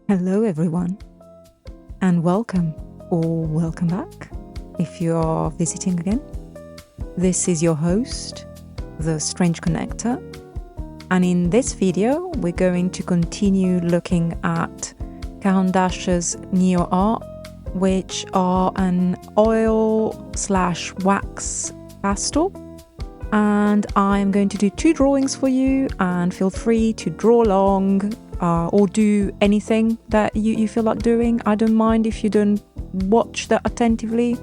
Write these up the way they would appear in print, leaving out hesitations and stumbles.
Hello everyone, and welcome or welcome back if you are visiting again. This is your host, the Strange Connector, and in this video we're going to continue looking at Caran's NeoArt, which are an oil/wax pastel, and I'm going to do two drawings for you, and feel free to draw along or do anything that you feel like doing. I don't mind if you don't watch that attentively,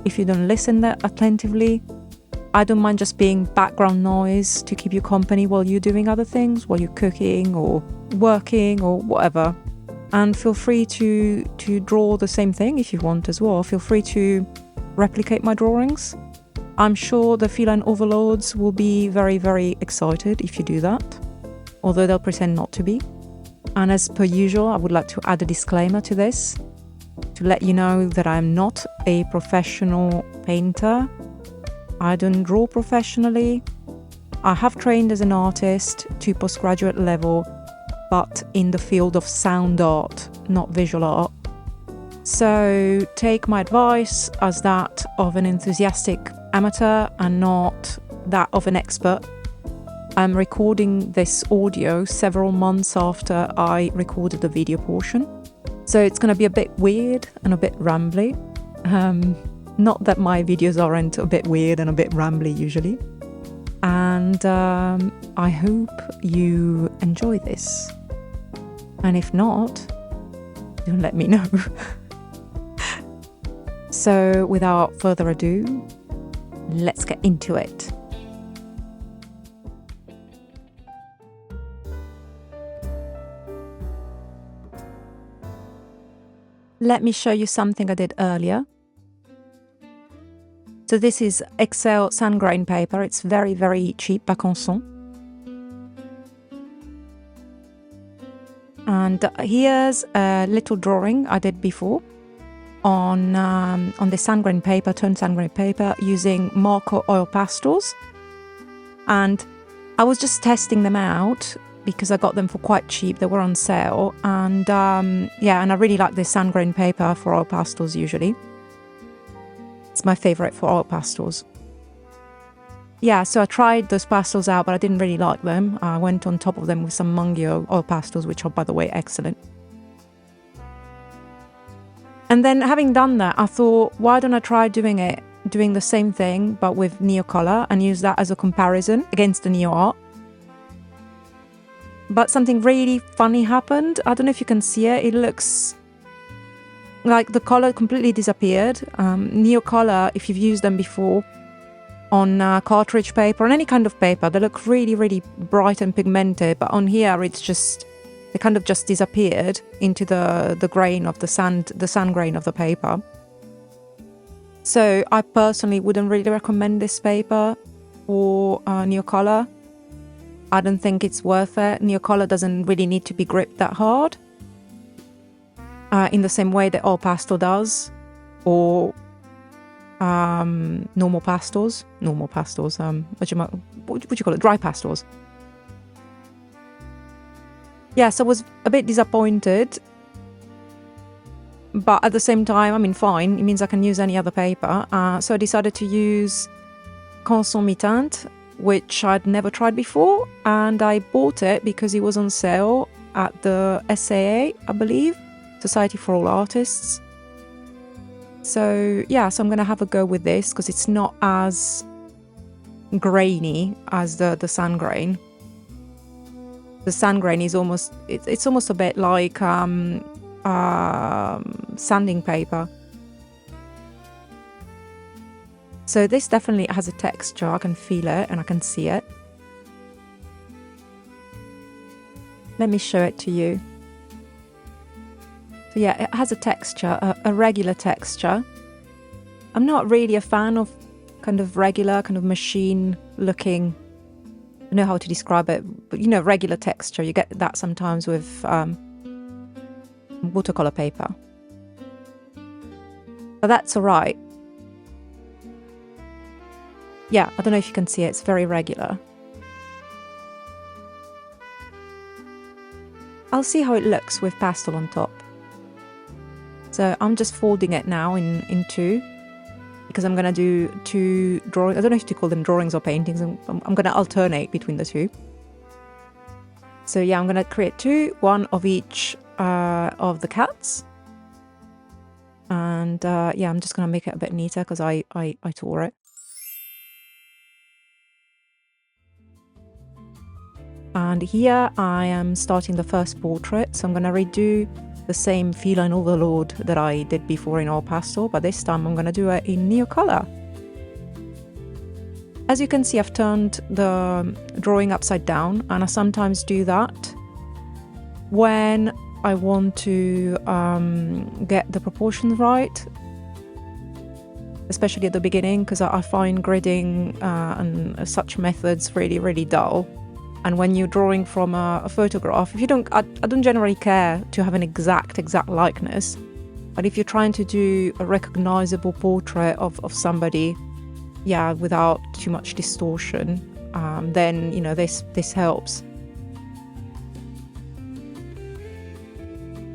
if you don't listen that attentively. I don't mind just being background noise to keep you company while you're doing other things, while you're cooking or working or whatever. And feel free to draw the same thing if you want as well. Feel free to replicate my drawings. I'm sure the Feline Overlords will be very, very excited if you do that, although they'll pretend not to be. And as per usual, I would like to add a disclaimer to this, to let you know that I'm not a professional painter. I don't draw professionally. I have trained as an artist to postgraduate level, but in the field of sound art, not visual art. So take my advice as that of an enthusiastic amateur and not that of an expert. I'm recording this audio several months after I recorded the video portion, so it's going to be a bit weird and a bit rambly. Not that my videos aren't a bit weird and a bit rambly usually. And I hope you enjoy this. And if not, don't let me know. So without further ado, let's get into it. Let me show you something I did earlier. So this is Excel sand grain paper. It's very, very cheap by Canson. And here's a little drawing I did before on the sand grain paper, toned sand grain paper, using Marco oil pastels. And I was just testing them out because I got them for quite cheap. They were on sale, and yeah, and I really like this sand grain paper for oil pastels usually. It's my favorite for oil pastels. Yeah, so I tried those pastels out, but I didn't really like them. I went on top of them with some Mungio oil pastels, which are, by the way, excellent. And then having done that, I thought, why don't I try doing the same thing, but with Neocolor, and use that as a comparison against the NeoArt. But something really funny happened. I don't know if you can see it. It looks like the color completely disappeared. Neocolor, if you've used them before on cartridge paper, on any kind of paper, they look really, really bright and pigmented. But on here, it's just, they kind of just disappeared into the grain of the sand grain of the paper. So I personally wouldn't really recommend this paper for Neocolor. I don't think it's worth it. Neocolor doesn't really need to be gripped that hard in the same way that oil pastel does, or normal pastels. What do you call it? Dry pastels. Yeah, so I was a bit disappointed, but at the same time, I mean, fine. It means I can use any other paper. So I decided to use Canson Mi-Teintes, which I'd never tried before, and I bought it because it was on sale at the SAA, I believe, Society for All Artists. So yeah, so I'm gonna have a go with this because it's not as grainy as the sand grain. The sand grain is almost, it's almost a bit like sanding paper. So this definitely has a texture. I can feel it and I can see it. Let me show it to you. So yeah, it has a texture, a regular texture. I'm not really a fan of kind of regular, kind of machine looking, I don't know how to describe it, but you know, regular texture. You get that sometimes with watercolor paper. But that's all right. Yeah, I don't know if you can see it, it's very regular. I I'll see how it looks with pastel on top. So I'm just folding it now in two, because I'm gonna do two drawings. I don't know if to call them drawings or paintings. I'm gonna alternate between the two. So yeah, I'm gonna create two, one of each of the cats. And yeah, I'm just gonna make it a bit neater because I tore it. And here I am starting the first portrait, so I'm gonna redo the same Feline Overlord that I did before in all pastel, but this time I'm gonna do it in Neocolor. As you can see, I've turned the drawing upside down, and I sometimes do that when I want to get the proportions right, especially at the beginning, because I find gridding and such methods really dull. And when you're drawing from a photograph, if you don't, I don't generally care to have an exact likeness, but if you're trying to do a recognizable portrait of somebody, yeah, without too much distortion, then you know this helps.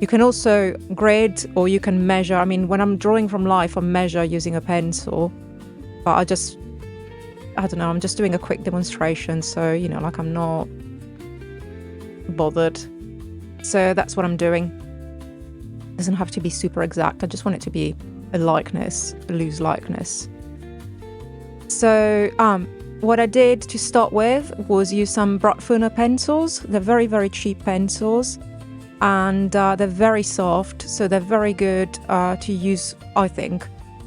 You can also grid, or you can measure. I mean, when I'm drawing from life, I measure using a pencil, but I don't know, I'm just doing a quick demonstration, so, you know, like I'm not bothered. So that's what I'm doing. It doesn't have to be super exact, I just want it to be a likeness, a loose likeness. So what I did to start with was use some Brotfuner pencils. They're very cheap pencils, and they're very soft, so they're very good to use, I think,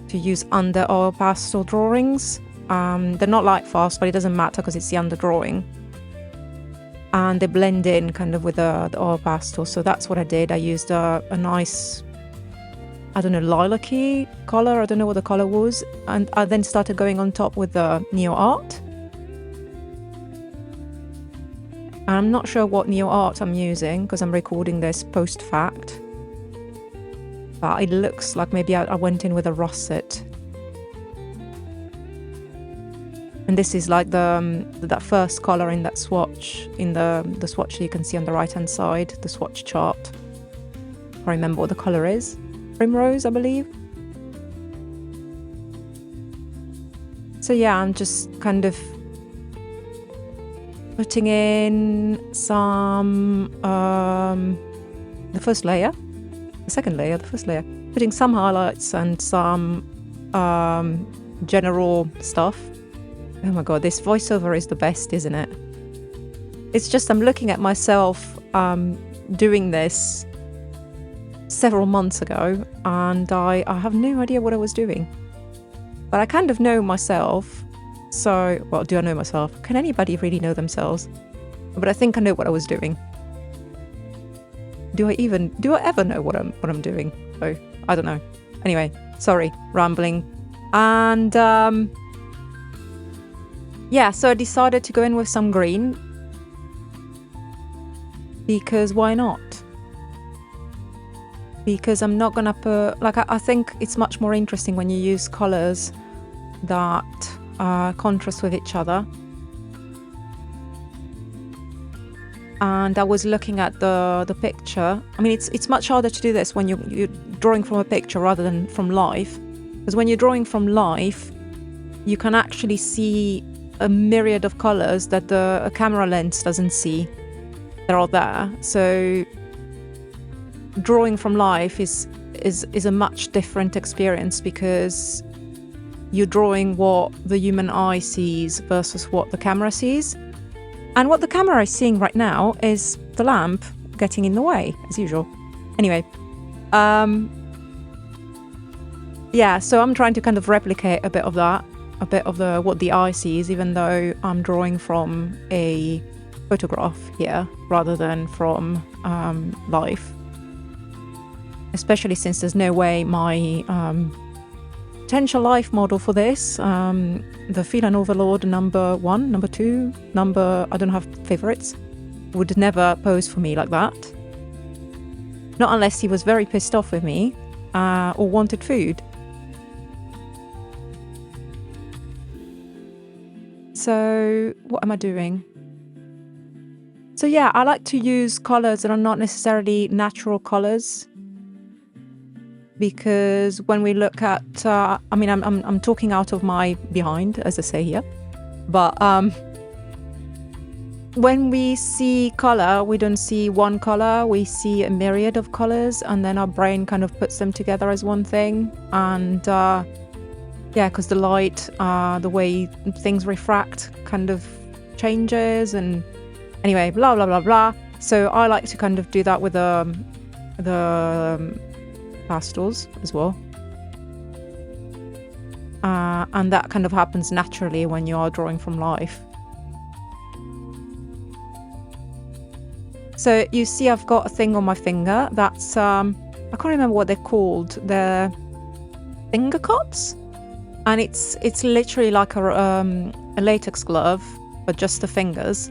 to use under oil pastel drawings. They're not Lightfast, but it doesn't matter because it's the underdrawing. And they blend in kind of with the oil pastel. So that's what I did. I used a nice, I don't know, lilac-y colour. I don't know what the colour was. And I then started going on top with the NeoArt. And I'm not sure what NeoArt I'm using because I'm recording this post-fact. But it looks like maybe I went in with a russet. And this is like that first colour in that swatch, in the swatch you can see on the right hand side, the swatch chart. I remember what the colour is. Primrose, I believe. So yeah, I'm just kind of putting in some the first layer, the second layer, the first layer. Putting some highlights and some general stuff. Oh my god, this voiceover is the best, isn't it? It's just I'm looking at myself doing this several months ago, and I have no idea what I was doing. But I kind of know myself, so, well, do I know myself? Can anybody really know themselves? But I think I know what I was doing. Do I ever know what I'm doing? Oh, I don't know. Anyway, sorry, rambling. And yeah, so I decided to go in with some green, because why not? Because I'm not gonna put, like, I think it's much more interesting when you use colors that contrast with each other. And I was looking at the picture. I mean, it's much harder to do this when you're drawing from a picture rather than from life, because when you're drawing from life, you can actually see a myriad of colors that a camera lens doesn't see. They're all there. So drawing from life is a much different experience, because you're drawing what the human eye sees versus what the camera sees. And what the camera is seeing right now is the lamp getting in the way, as usual. Anyway, yeah, so I'm trying to kind of replicate a bit of that, a bit of what the eye sees, even though I'm drawing from a photograph here rather than from life. Especially since there's no way my potential life model for this, the Feline Overlord number 1, number 2, I don't have favourites, would never pose for me like that. Not unless he was very pissed off with me or wanted food. So what am I doing? So yeah, I like to use colors that are not necessarily natural colors, because when we look at, I mean, I'm talking out of my behind, as I say here, but when we see color, we don't see one color, we see a myriad of colors, and then our brain kind of puts them together as one thing. And yeah, because the light, the way things refract kind of changes, and anyway, blah, blah, blah, blah. So I like to kind of do that with the pastels as well. And that kind of happens naturally when you are drawing from life. So you see I've got a thing on my finger that's, I can't remember what they're called, they're finger cuts? And it's literally like a latex glove, but just the fingers.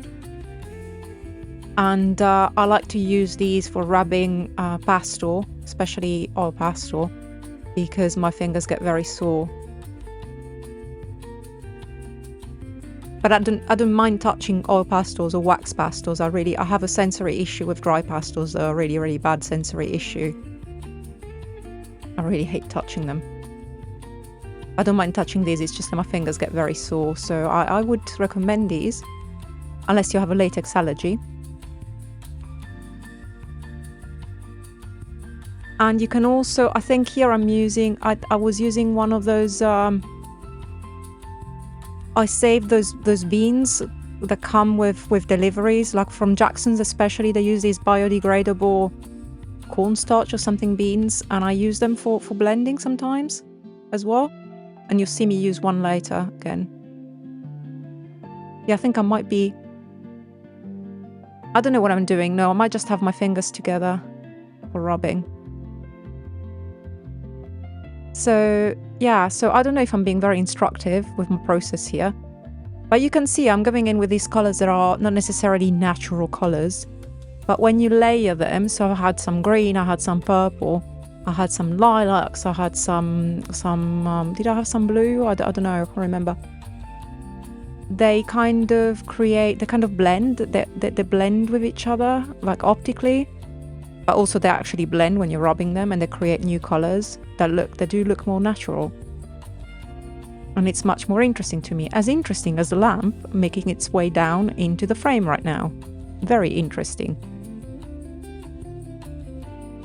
And I like to use these for rubbing pastel, especially oil pastel, because my fingers get very sore. But I don't mind touching oil pastels or wax pastels. I have a sensory issue with dry pastels. They're a really, really bad sensory issue. I really hate touching them. I don't mind touching these, it's just that my fingers get very sore. So I would recommend these, unless you have a latex allergy. And you can also, I think here I'm using, I was using one of those, I saved those beans that come with deliveries, like from Jackson's especially. They use these biodegradable cornstarch or something beans, and I use them for blending sometimes as well. And you'll see me use one later again. Yeah, I think I might be, I don't know what I'm doing. No, I might just have my fingers together for rubbing. So yeah, so I don't know if I'm being very instructive with my process here, but you can see I'm going in with these colors that are not necessarily natural colors, but when you layer them, so I had some green, I had some purple, I had some lilacs, I had some did I have some blue? I don't know, I can't remember. They kind of create, they kind of blend, they blend with each other, like optically. But also they actually blend when you're rubbing them, and they create new colors that do look more natural. And it's much more interesting to me. As interesting as the lamp making its way down into the frame right now. Very interesting.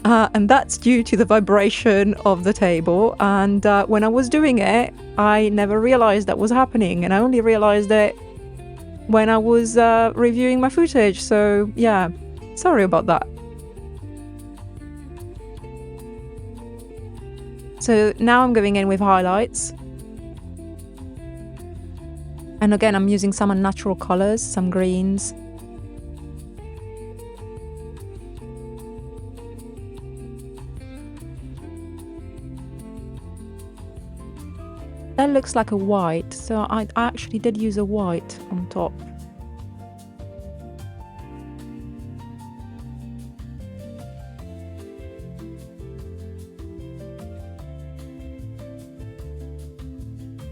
And that's due to the vibration of the table. And when I was doing it, I never realized that was happening. And I only realized it when I was reviewing my footage. So yeah, sorry about that. So now I'm going in with highlights. And again, I'm using some unnatural colors, some greens. That looks like a white, so I actually did use a white on top.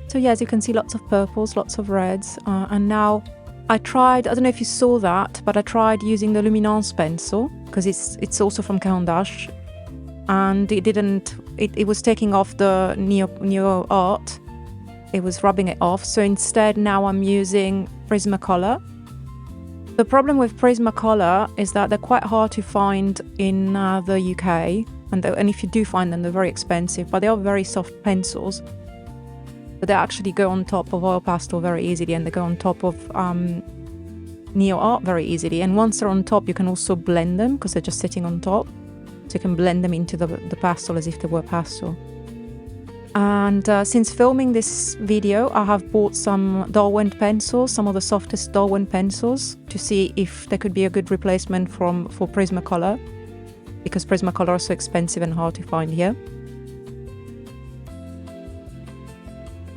So yeah, as you can see, lots of purples, lots of reds, and now I tried, I don't know if you saw that, but I tried using the Luminance pencil, because it's also from Caran, and it was taking off the NeoArt, it was rubbing it off, so instead now I'm using Prismacolor. The problem with Prismacolor is that they're quite hard to find in the UK, and if you do find them, they're very expensive, but they are very soft pencils. But they actually go on top of oil pastel very easily, and they go on top of NeoArt very easily. And once they're on top, you can also blend them, because they're just sitting on top. So you can blend them into the pastel as if they were pastel. And since filming this video, I have bought some Derwent pencils, some of the softest Derwent pencils, to see if there could be a good replacement for Prismacolor, because Prismacolor is so expensive and hard to find here.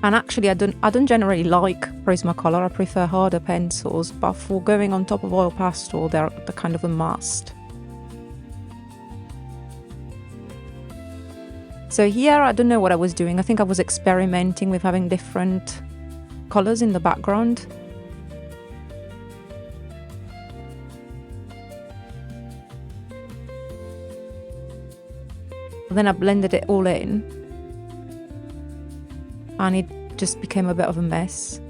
And actually, I don't generally like Prismacolor. I prefer harder pencils, but for going on top of oil pastel, they're kind of a must. So here, I don't know what I was doing. I think I was experimenting with having different colors in the background. Then I blended it all in, and it just became a bit of a mess.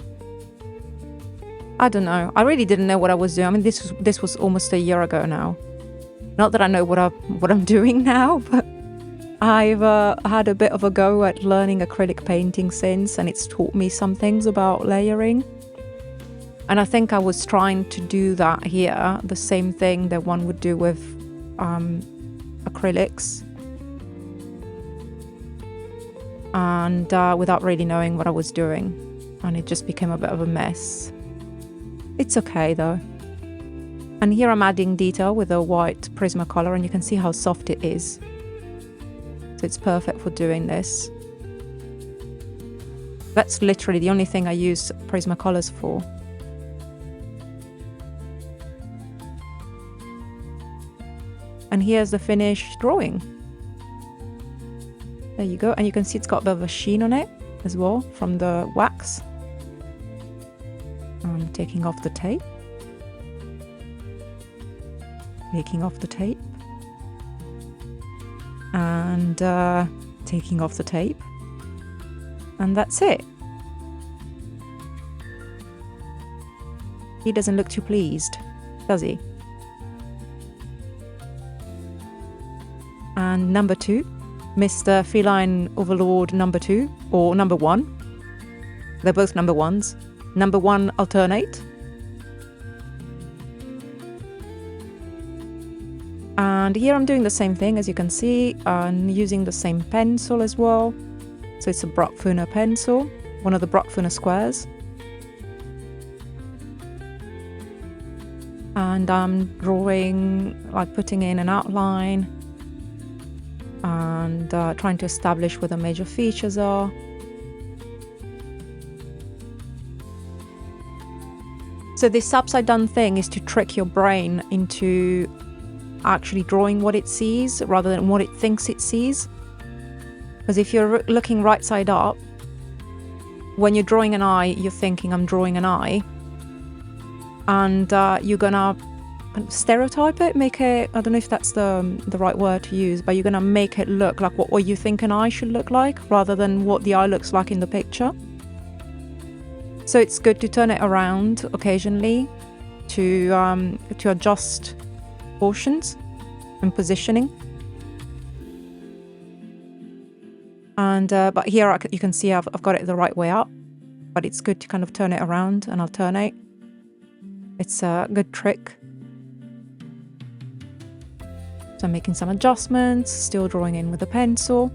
I don't know. I really didn't know what I was doing. I mean, this was almost a year ago now. Not that I know what I'm doing now, but I've had a bit of a go at learning acrylic painting since, and it's taught me some things about layering. And I think I was trying to do that here, the same thing that one would do with acrylics, and without really knowing what I was doing, and it just became a bit of a mess. It's okay though. And here I'm adding detail with a white Prismacolor, and you can see how soft it is. So it's perfect for doing this. That's literally the only thing I use Prismacolors for. And here's the finished drawing. There you go. And you can see it's got a bit of a sheen on it as well from the wax. I'm taking off the tape. Taking off the tape. And taking off the tape. And that's it. He doesn't look too pleased, does he? And number 2, Mr. Feline Overlord number 2, or number 1. They're both number 1s. Number 1 alternate. And here I'm doing the same thing, as you can see, and using the same pencil as well. So it's a Brockfuner pencil, one of the Brockfuner squares. And I'm drawing, like putting in an outline, and trying to establish where the major features are. So this upside down thing is to trick your brain into actually drawing what it sees rather than what it thinks it sees. Because if you're looking right side up, when you're drawing an eye, you're thinking I'm drawing an eye, and you're gonna stereotype it, make it, I don't know if that's the right word to use, but you're gonna make it look like what you think an eye should look like rather than what the eye looks like in the picture. So it's good to turn it around occasionally to adjust proportions and positioning. And but here you can see I've got it the right way up, but it's good to kind of turn it around and alternate. It's a good trick. So I'm making some adjustments, still drawing in with a pencil.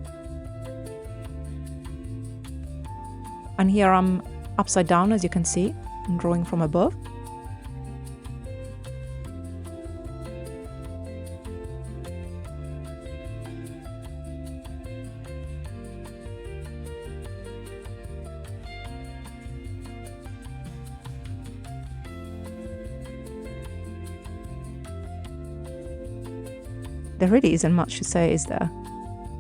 And here I'm upside down, as you can see. I'm drawing from above. There really isn't much to say, is there?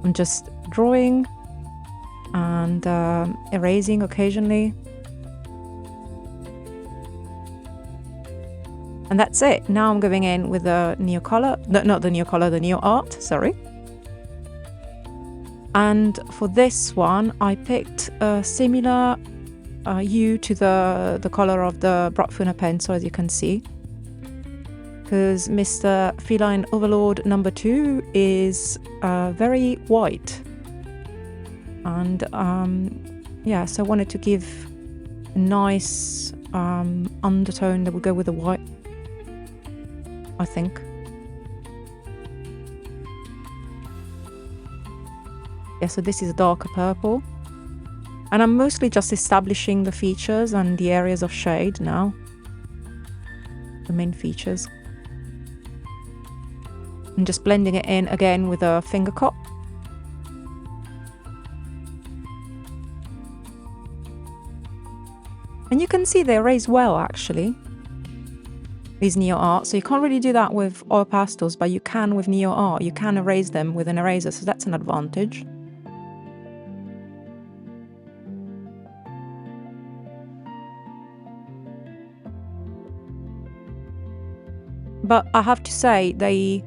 I'm just drawing and erasing occasionally. And that's it. Now I'm going in with the Neocolor, not the Neocolor, the NeoArt, sorry. And for this one, I picked a similar hue to the color of the Brockfuner pencil, as you can see. Because Mr. Feline Overlord number 2 is very white. And yeah, so I wanted to give a nice undertone that would go with the white, I think. Yeah, so this is a darker purple. And I'm mostly just establishing the features and the areas of shade now. The main features. And just blending it in again with a finger cup. And you can see they erase well, actually, these NeoArt. So you can't really do that with oil pastels, but you can with NeoArt. You can erase them with an eraser, so that's an advantage. But I have to say, they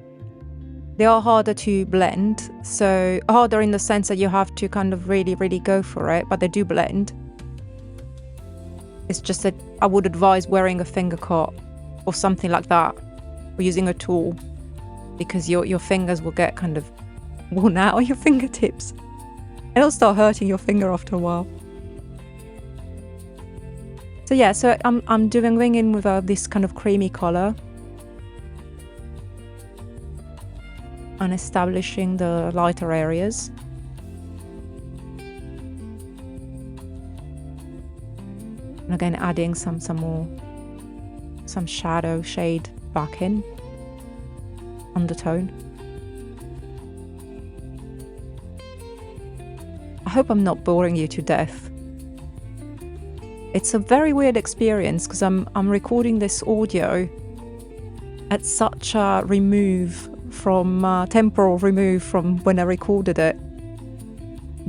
they are harder to blend. So harder in the sense that you have to kind of really, really go for it, but they do blend. It's just that I would advise wearing a finger cut or something like that, or using a tool, because your fingers will get kind of worn out on your fingertips. It'll start hurting your finger after a while. So yeah, so I'm going in with this kind of creamy color and establishing the lighter areas. And again, adding some shadow shade back in, undertone. I hope I'm not boring you to death. It's a very weird experience because I'm recording this audio at such a temporal remove from when I recorded it,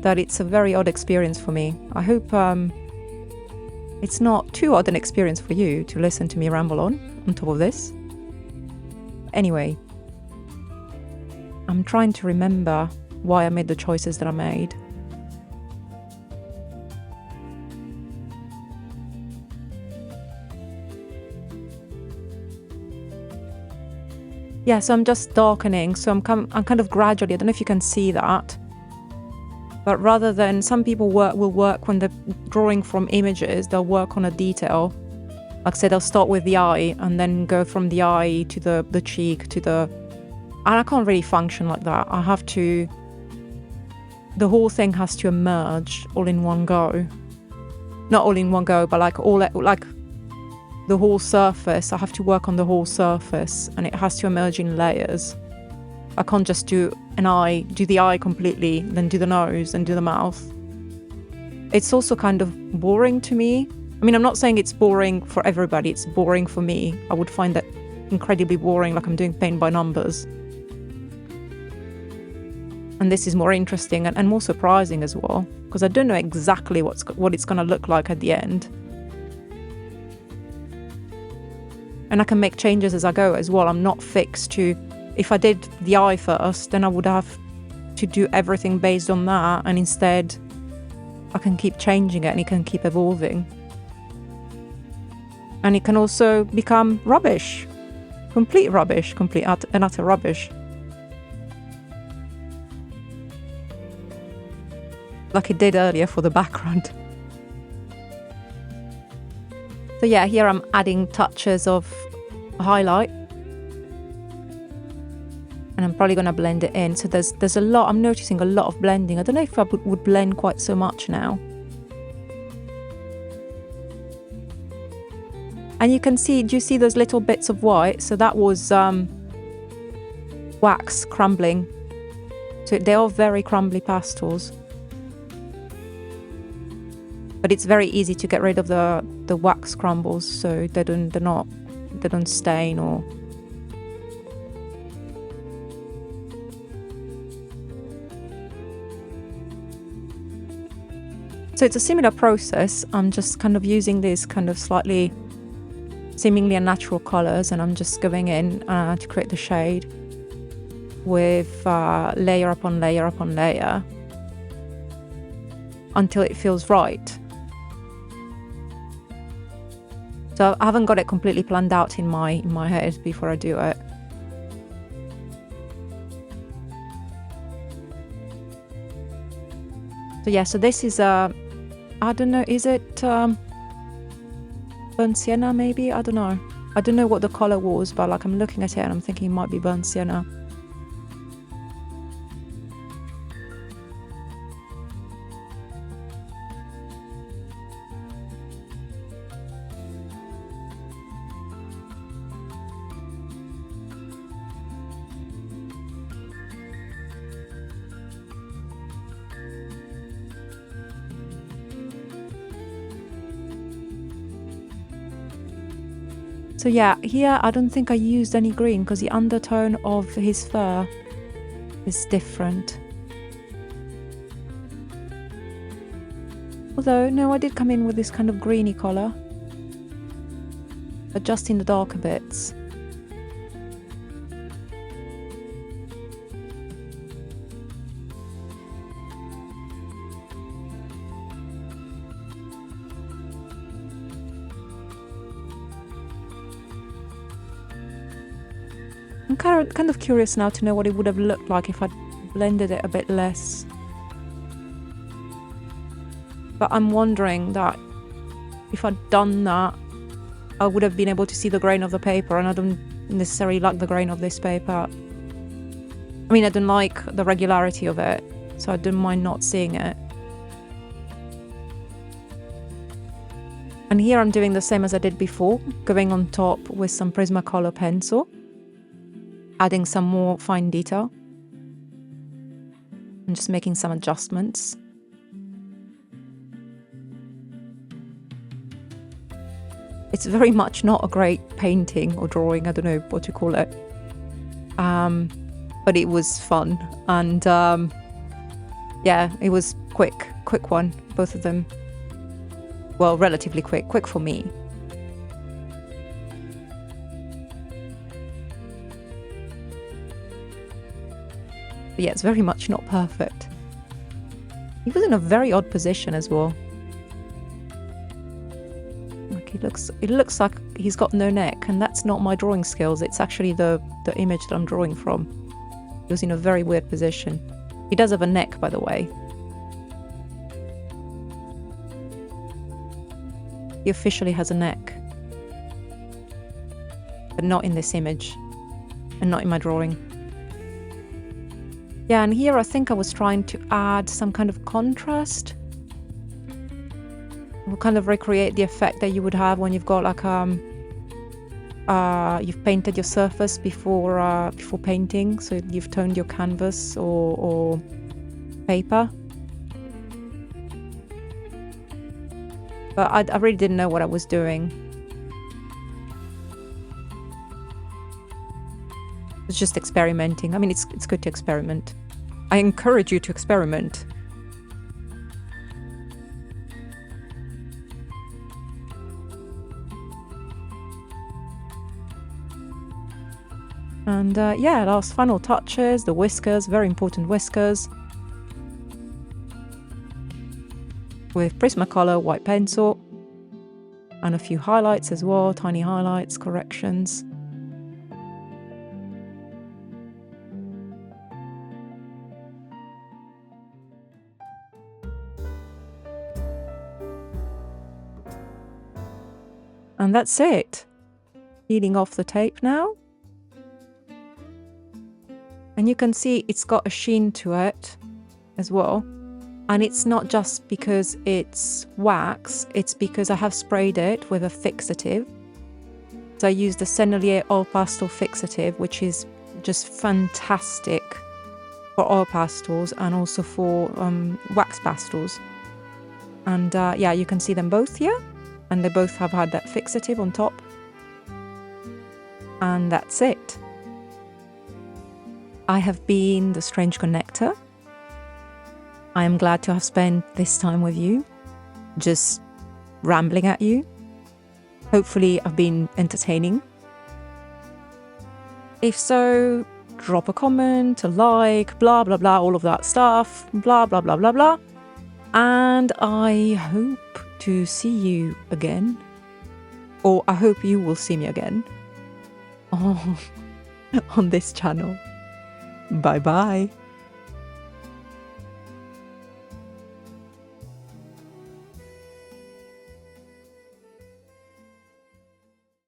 that it's a very odd experience for me. I hope it's not too odd an experience for you to listen to me ramble on top of this. Anyway, I'm trying to remember why I made the choices that I made. Yeah, so I'm just darkening, so I'm kind of gradually, I don't know if you can see that, but rather than, some people will work when they're drawing from images, they'll work on a detail. Like I said, they'll start with the eye and then go from the eye to the cheek to the... And I can't really function like that. I have to... The whole thing has to emerge all in one go. Not all in one go, but like the whole surface. I have to work on the whole surface, and it has to emerge in layers. I can't just do the eye completely, then do the nose, then do the mouth. It's also kind of boring to me. I mean, I'm not saying it's boring for everybody, it's boring for me. I would find that incredibly boring, like I'm doing paint by numbers. And this is more interesting and more surprising as well, because I don't know exactly what it's going to look like at the end. And I can make changes as I go as well. I'm not fixed to, if I did the eye first, then I would have to do everything based on that. And instead, I can keep changing it and it can keep evolving. And it can also become rubbish. Complete and utter rubbish. Like it did earlier for the background. So yeah, here I'm adding touches of highlight, and I'm probably going to blend it in. So there's a lot, I'm noticing a lot of blending. I don't know if I would blend quite so much now. And you can see, do you see those little bits of white? So that was wax crumbling. So they are very crumbly pastels. But it's very easy to get rid of the wax crumbles, so they don't stain or... So it's a similar process. I'm just kind of using these kind of slightly seemingly unnatural colors, and I'm just going in to create the shade with layer upon layer upon layer until it feels right. So I haven't got it completely planned out in my head before I do it. So yeah, so this is I don't know, is it burnt sienna maybe? I don't know. I don't know what the color was, but like I'm looking at it and I'm thinking it might be burnt sienna. So yeah, here I don't think I used any green because the undertone of his fur is different. Although, no, I did come in with this kind of greeny colour, but just in the darker bits. I'm kind of curious now to know what it would have looked like if I'd blended it a bit less. But I'm wondering that if I'd done that, I would have been able to see the grain of the paper, and I don't necessarily like the grain of this paper. I mean, I don't like the regularity of it, so I don't mind not seeing it. And here I'm doing the same as I did before, going on top with some Prismacolor pencil, adding some more fine detail, and just making some adjustments. It's very much not a great painting or drawing, I don't know what to call it. But it was fun, and yeah, it was quick one, both of them. Well, relatively quick for me. But yeah, it's very much not perfect. He was in a very odd position as well. Like it looks like he's got no neck, and that's not my drawing skills. It's actually the image that I'm drawing from. He was in a very weird position. He does have a neck, by the way. He officially has a neck. But not in this image. And not in my drawing. Yeah, and here I think I was trying to add some kind of contrast. Or kind of recreate the effect that you would have when you've got like you've painted your surface before painting, so you've toned your canvas or paper. But I really didn't know what I was doing. I was just experimenting. I mean, it's good to experiment. I encourage you to experiment. And yeah, last final touches, the whiskers, very important whiskers. With Prismacolor white pencil. And a few highlights as well, tiny highlights, corrections. And that's it. Peeling off the tape now. And you can see it's got a sheen to it as well. And it's not just because it's wax, it's because I have sprayed it with a fixative. So I used the Sennelier Oil Pastel fixative, which is just fantastic for oil pastels and also for wax pastels. And yeah, you can see them both here. And they both have had that fixative on top. And that's it. I have been the Strange Connector. I am glad to have spent this time with you, just rambling at you. Hopefully I've been entertaining. If so, drop a comment, a like, blah, blah, blah, all of that stuff, blah, blah, blah, blah, blah. And I hope to see you again. Or I hope you will see me again on this channel. Bye bye.